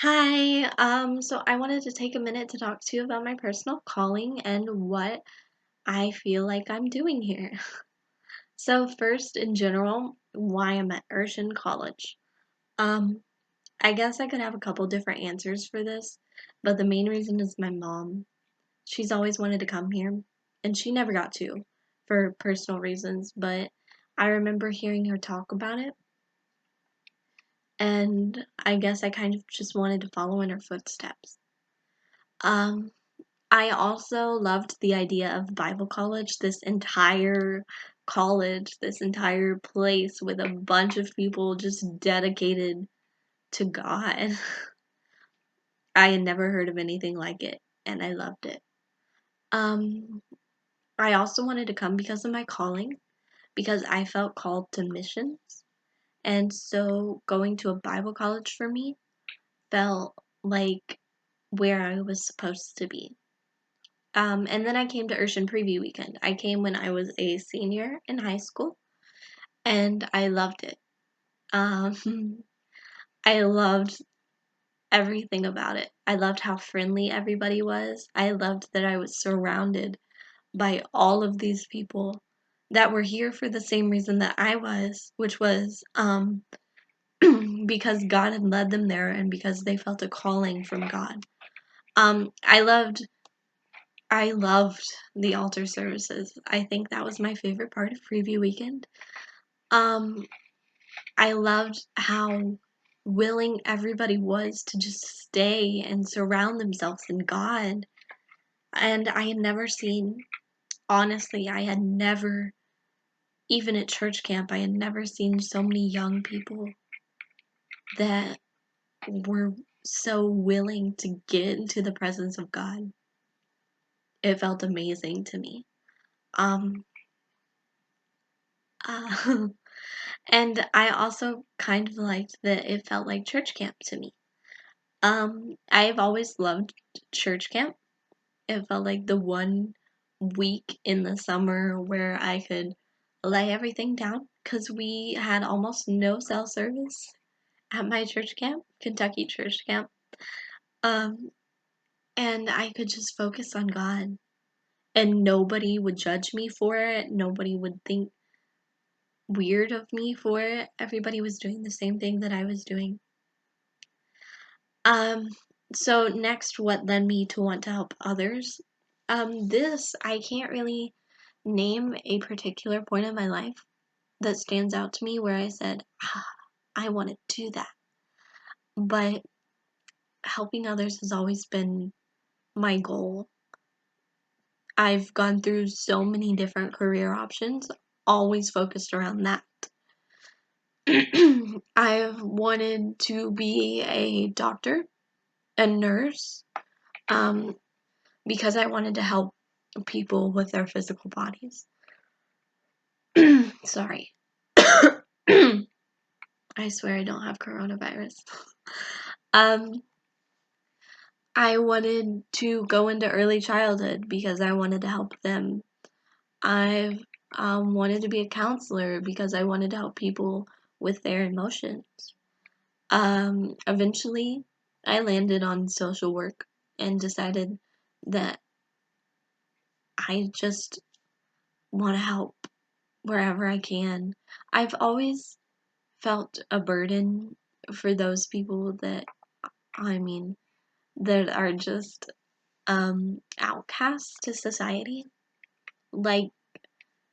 Hi, so I wanted to take a minute to talk to you about my personal calling and what I feel like I'm doing here. So first, in general, why I'm at Urshan College. Um, I guess I could have a couple different answers for this, but the main reason is my mom. She's always wanted to come here, and she never got to for personal reasons, but I remember hearing her talk about it, and I guess I kind of just wanted to follow in her footsteps. Um, I also loved the idea of Bible college, this entire college, this entire place with a bunch of people just dedicated to God. I had never heard of anything like it, and I loved it. Um, I also wanted to come because of my calling, because I felt called to missions. And so going to a Bible college for me felt like where I was supposed to be. And then I came to Urshan Preview Weekend. I came when I was a senior in high school, and I loved it. Um, I loved everything about it. I loved how friendly everybody was. I loved that I was surrounded by all of these people that were here for the same reason that I was, which was because God had led them there and because they felt a calling from God. Um, I loved I loved the altar services. I think that was my favorite part of Preview Weekend. Um, I loved how willing everybody was to just stay and surround themselves in God. And I had never seen, honestly, I had never, even at church camp, I had never seen so many young people that were so willing to get into the presence of God. It felt amazing to me. Um, uh, And I also kind of liked that it felt like church camp to me. I've always loved church camp. It felt like the one week in the summer where I could lay everything down because we had almost no cell service at my church camp, Kentucky church camp. Um, and I could just focus on God, and nobody would judge me for it. Nobody would think weird of me for it. Everybody was doing the same thing that I was doing. Um, so next, what led me to want to help others? This, I can't really name a particular point in my life that stands out to me where I said, I want to do that. But helping others has always been my goal. I've gone through so many different career options, always focused around that. I've wanted to be a doctor, a nurse, um, because I wanted to help people with their physical bodies. Sorry. I swear I don't have coronavirus. um, I wanted to go into early childhood because I wanted to help them. I've wanted to be a counselor because I wanted to help people with their emotions. Eventually, I landed on social work and decided that I just want to help wherever I can. I've always felt a burden for those people that, I mean, that are just outcasts to society, like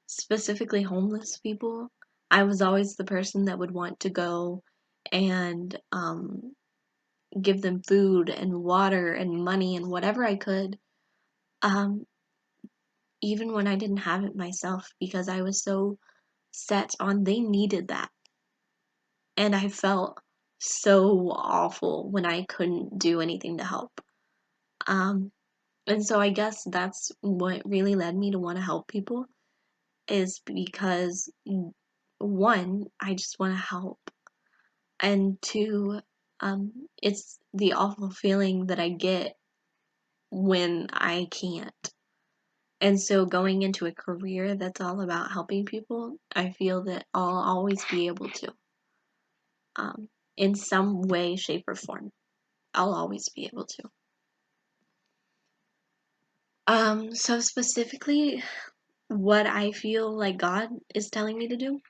specifically homeless people. I was always the person that would want to go and give them food and water and money and whatever I could, um, even when I didn't have it myself, because I was so set on they needed that. And I felt so awful when I couldn't do anything to help. Um, and so I guess that's what really led me to want to help people is because one, I just want to help, and two, it's the awful feeling that I get when I can't. And so going into a career that's all about helping people, I feel that I'll always be able to, um, in some way, shape, or form. I'll always be able to. So specifically, what I feel like God is telling me to do,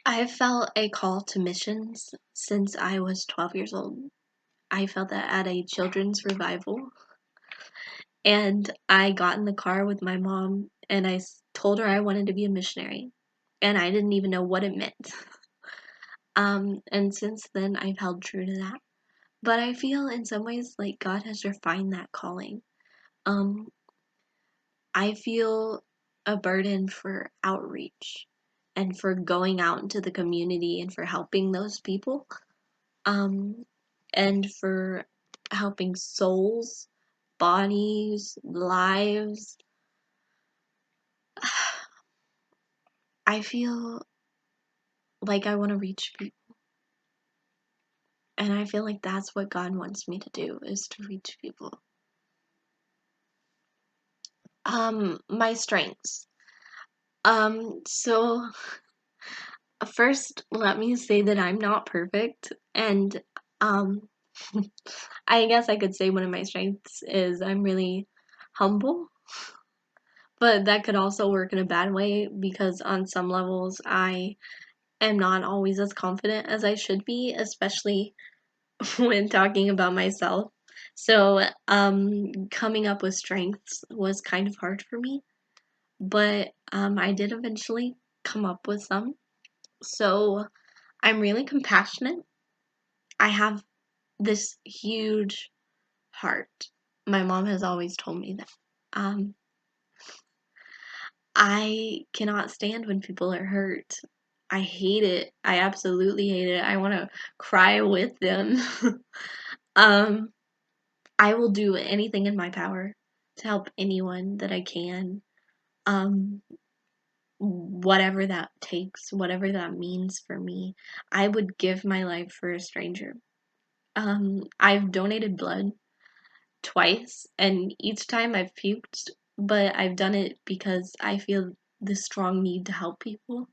I felt a call to missions since I was 12 years old. I felt that at a children's revival, and I got in the car with my mom and I told her I wanted to be a missionary, and I didn't even know what it meant. And since then, I've held true to that. But I feel in some ways like God has refined that calling. Um, I feel a burden for outreach and for going out into the community and for helping those people, um, and for helping souls, bodies, lives. I feel like I want to reach people, and I feel like that's what God wants me to do, is to reach people. My strengths. So first, let me say that I'm not perfect, and um, I guess I could say one of my strengths is I'm really humble, but that could also work in a bad way because on some levels I am not always as confident as I should be, especially when talking about myself. So, coming up with strengths was kind of hard for me, but I did eventually come up with some. So, I'm really compassionate. I have this huge heart. My mom has always told me that. Um, I cannot stand when people are hurt. I hate it. I absolutely hate it. I want to cry with them. um, I will do anything in my power to help anyone that I can. Um, whatever that takes, whatever that means for me. I would give my life for a stranger. I've donated blood twice, and each time I've puked, but I've done it because I feel this strong need to help people,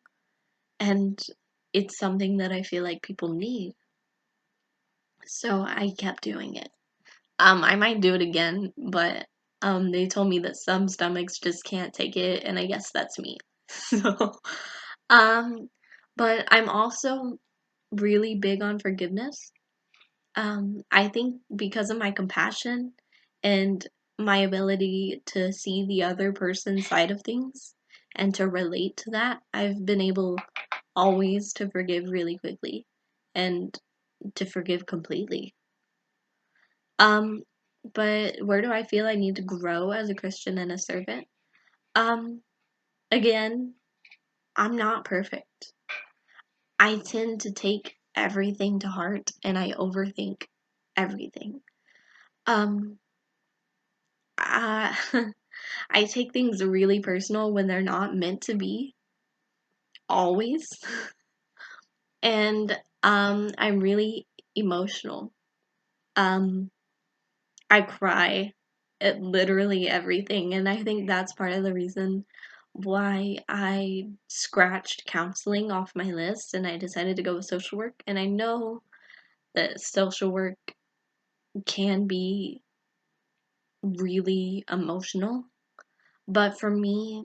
and it's something that I feel like people need. So I kept doing it. I might do it again, but they told me that some stomachs just can't take it, and I guess that's me. So, um, but I'm also really big on forgiveness. I think because of my compassion and my ability to see the other person's side of things and to relate to that, I've been able always to forgive really quickly and to forgive completely. Um, but where do I feel I need to grow as a Christian and a servant? Um, again, I'm not perfect. I tend to take everything to heart and I overthink everything. Um, uh, I take things really personal when they're not meant to be, always. And I'm really emotional. Um, I cry at literally everything, and I think that's part of the reason why I scratched counseling off my list and I decided to go with social work. And I know that social work can be really emotional, but for me,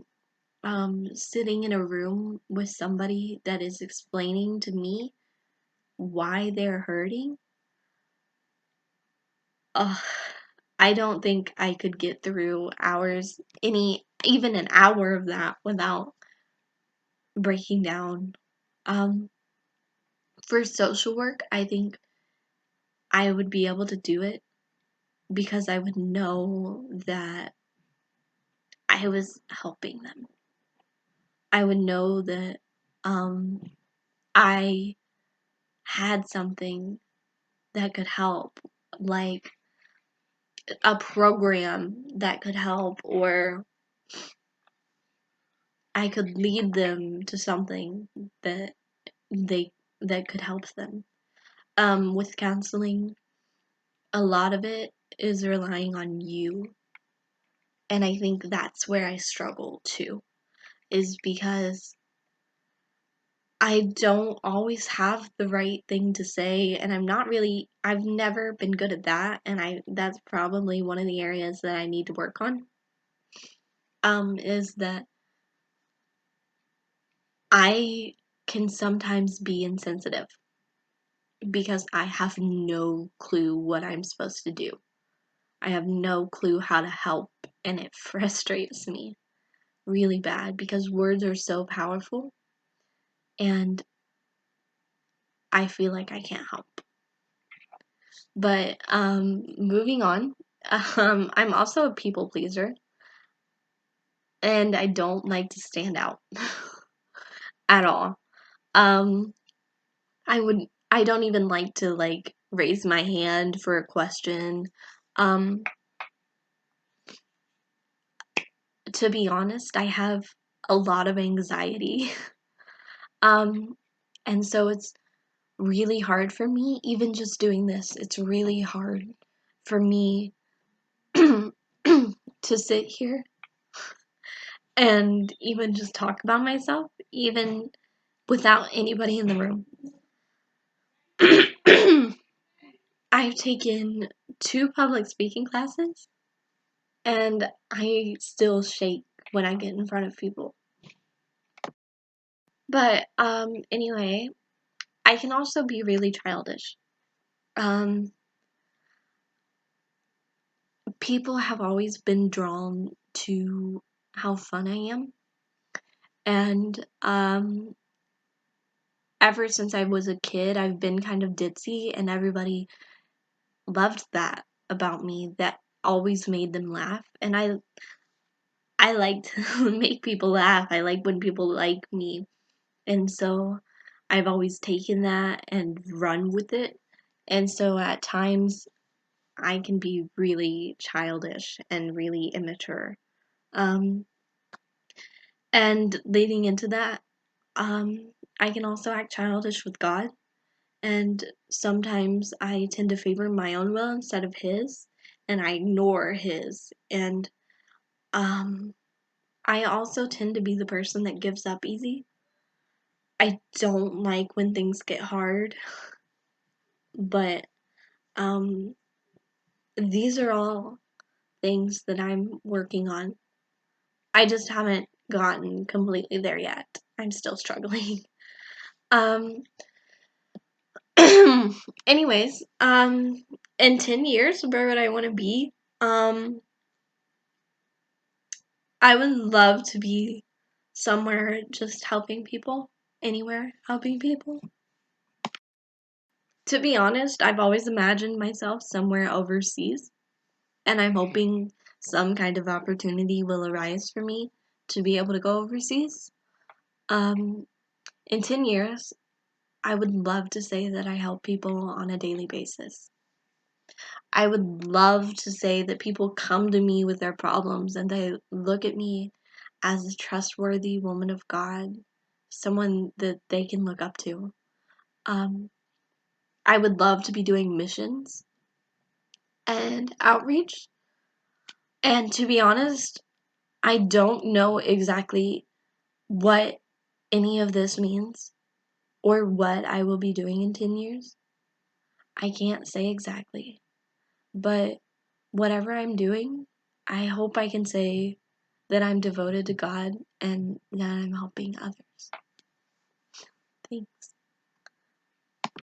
sitting in a room with somebody that is explaining to me why they're hurting, uh, I don't think I could get through even an hour of that without breaking down. Um, for social work, I think I would be able to do it because I would know that I was helping them. I would know that um, I had something that could help, like a program that could help, or I could lead them to something that they that could help them. With counseling, a lot of it is relying on you, and I think that's where I struggle too, is because I don't always have the right thing to say, and I've never been good at that, and that's probably one of the areas that I need to work on. Is that I can sometimes be insensitive because I have no clue what I'm supposed to do. I have no clue how to help, and it frustrates me really bad because words are so powerful, and I feel like I can't help. But moving on, I'm also a people pleaser, and I don't like to stand out at all. Um, I don't even like to like raise my hand for a question. Um, to be honest, I have a lot of anxiety. Um, and so it's really hard for me, even just doing this, it's really hard for me to sit here and even just talk about myself, even without anybody in the room. I've taken 2 public speaking classes, and I still shake when I get in front of people. But, anyway, I can also be really childish. People have always been drawn to how fun I am, and, ever since I was a kid, I've been kind of ditzy, and everybody loved that about me. That always made them laugh, and I like to make people laugh. I like when people like me. And so I've always taken that and run with it. And so at times I can be really childish and really immature. Um, and leading into that, I can also act childish with God. And sometimes I tend to favor my own will instead of His, and I ignore His. And um, I also tend to be the person that gives up easy. I don't like when things get hard, but um, these are all things that I'm working on. I just haven't gotten completely there yet. I'm still struggling. Um, anyways, in 10 years, where would I want to be? Um, I would love to be somewhere just helping people, anywhere helping people. To be honest, I've always imagined myself somewhere overseas, and I'm hoping some kind of opportunity will arise for me to be able to go overseas. Um, in 10 years, I would love to say that I help people on a daily basis. I would love to say that people come to me with their problems and they look at me as a trustworthy woman of God, someone that they can look up to. Um, I would love to be doing missions and outreach. And to be honest, I don't know exactly what any of this means or what I will be doing in 10 years. I can't say exactly. But whatever I'm doing, I hope I can say that I'm devoted to God and that I'm helping others. Thanks.